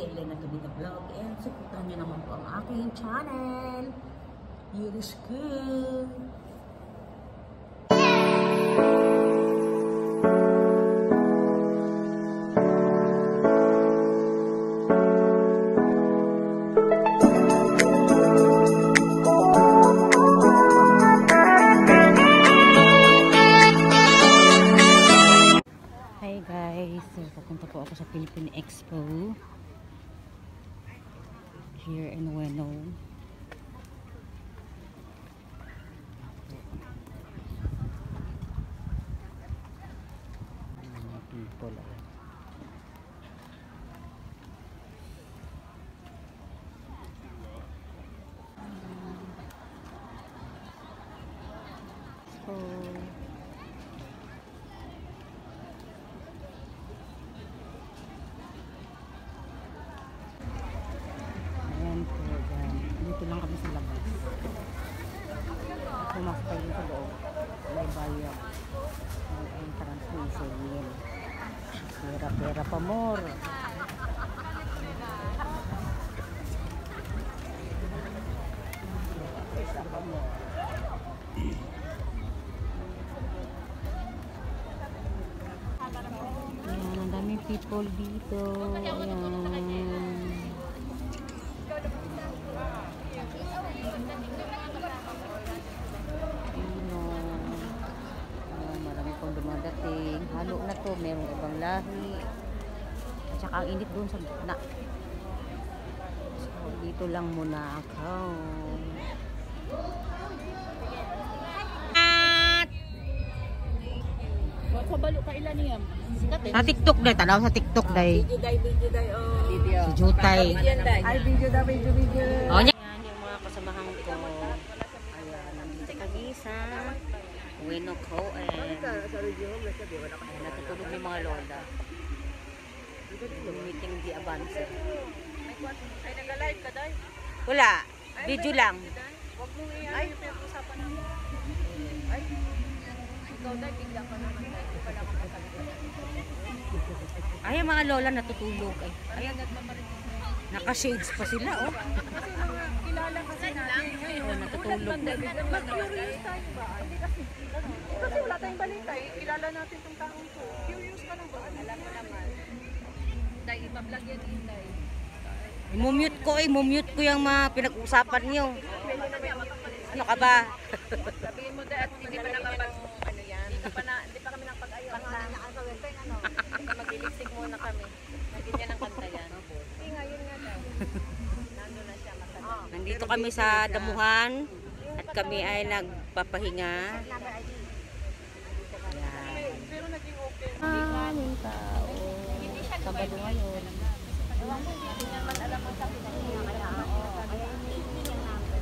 si Elena Tubita Vlog and supportan nyo naman po ang aking channel. Yurushku! Papunta po ako sa Philippine Expo here in Ueno. People. Dito lang kami sa labas. Pumasok tayo sa loob. May bayad. May entrance na isingin. Pera pa more. Ayan, ang daming people dito. Ayan. Marami pong dumadating. Halo na to, merong ibang lahi. At saka ang init doon sa gitna. So, dito lang muna ako. Kabalo ka ilan niya? Sa TikTok day, tanaw sa TikTok day. Video day, oh. Video. Si Jutay. Ay, video. Oh, yan yung mga kasamahan ko. Ayan, nandito kami sa Ueno Coen. Ayan, natutulog yung mga lola. Meeting di avance. Ay, nag-live ka, day? Wala, video lang. Huwag mong iyan yung pinag-usapan namin. Ay, ikaw, day, bigla ka naman, day. Hindi pa naman kasagot. Ay, ang mga lola natutulog. Ay, Ayan, nagmamarin. naka-shades pa sila, oh. Kasi mga kilala kasi natin ngayon. Natutulog. Mag-curious tayo ba? Hindi kasi wala tayong balita eh. Kilala natin itong taong to. Curious ka lang ba? Alam mo naman. Dahil ipa-vlog yan din, Day. Mumute ko yung mga pinag-usapan niyo. Ano ka ba? Sabihin mo, Day, at hindi pa nakapag... Ano yan? Hindi pa kami nakapag-ayaw. Mag-ilisig muna kami. Naging yan ang kanta yan. Ngayon nga daw. Nandun na siya matanda. Nandito kami sa damuhan at kami ay nagpapahinga. Pero naging okay. Maraming tao. Sabado ngayon. Ewan ko, hindi niya man alam ang sabi na niya. Kaya hindi niya namin.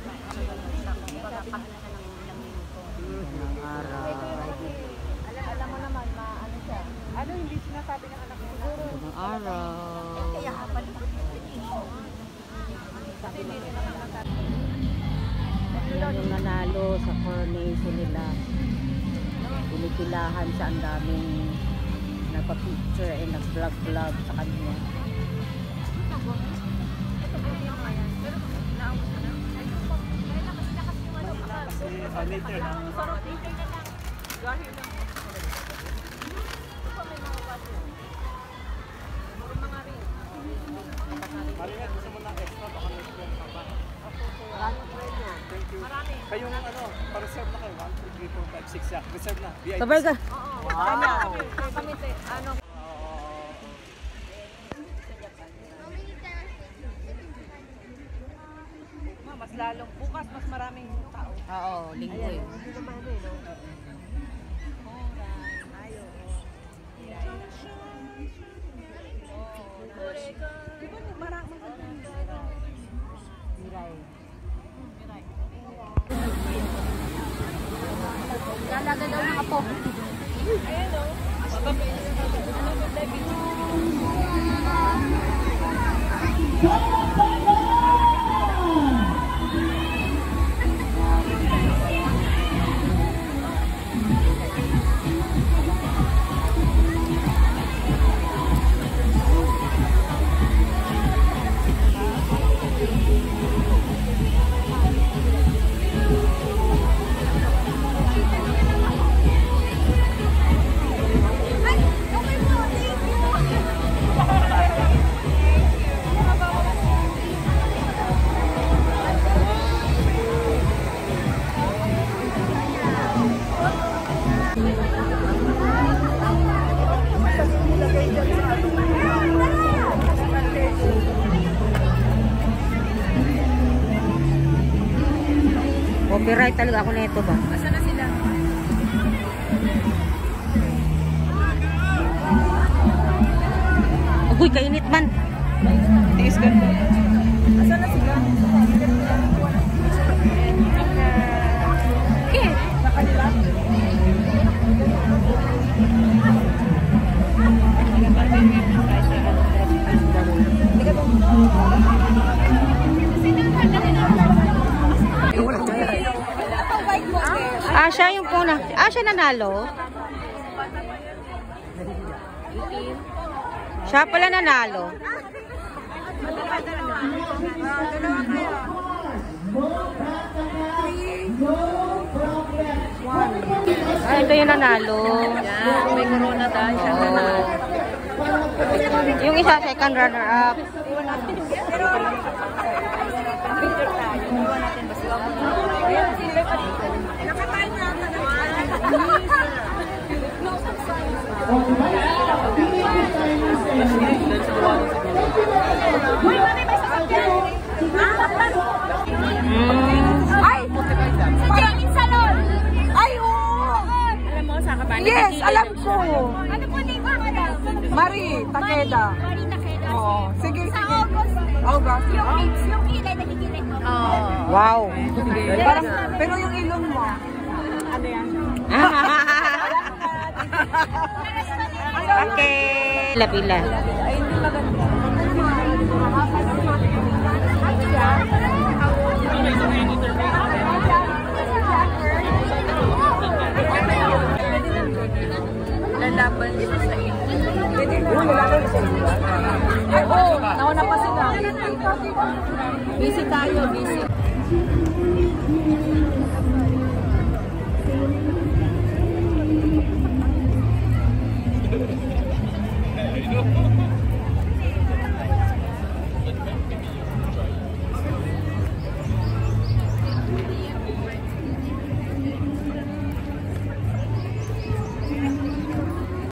Ng araw. Alam mo naman, ano siya. Ano hindi sinasabi ng anak mo? Siguro. Ng araw. Kaya hapan pa. Yung nanalo sa coronation nila. Pinipilahan sa ang daming nagpa-picture and nag-vlog sa kanya. Later. Maringat, gusto mo ng extra, baka nag-spend ka ba? Thank you. Kayong ano, pa-reserve na kayo, 1, 2, 3, 4, 5, 6, yeah. Reserve na, VIP. Sabay ka. Wow! Kami, ano? Mas lalong bukas, mas maraming tao. Oo, linggo yun. Hindi naman ano eh, no? Ayaw. Di ba maraming Miray. Lalaga daw ng apo. Ayan o. Copyright talaga ako nito ba? Asa na sila? Uy, kainit man. Tiis ka. Asa na sila? Okay. Nakalila? Siya yung puna. Siya nanalo. Siya pala nanalo. Ito yung nanalo. Yan, may corona tayo. Siya nanalo. Yung isa, second runner-up. Picture tayo. Iwan natin ba sila? Nakatayo na ata naman. Uy, mami, may sasakyan. Ay! Sa Jenny Salon! Ay, oo! Alam mo, sa kabanan. Yes, alam ko. Ano po name mo, madam? Marie Takeda. Marie Takeda. Oo. Sige, Sa sige. August, August. yung kilay, nagkikilay mo. Wow. Parang, pero yung ilong mo. Ano yan? Okay. Pila-pila. Ay, hindi maganda. Lalaban dito sa ilong. Lalaban sa ilong. Ay, oo. Nauna pa sila. Busy tayo, busy. Ayun.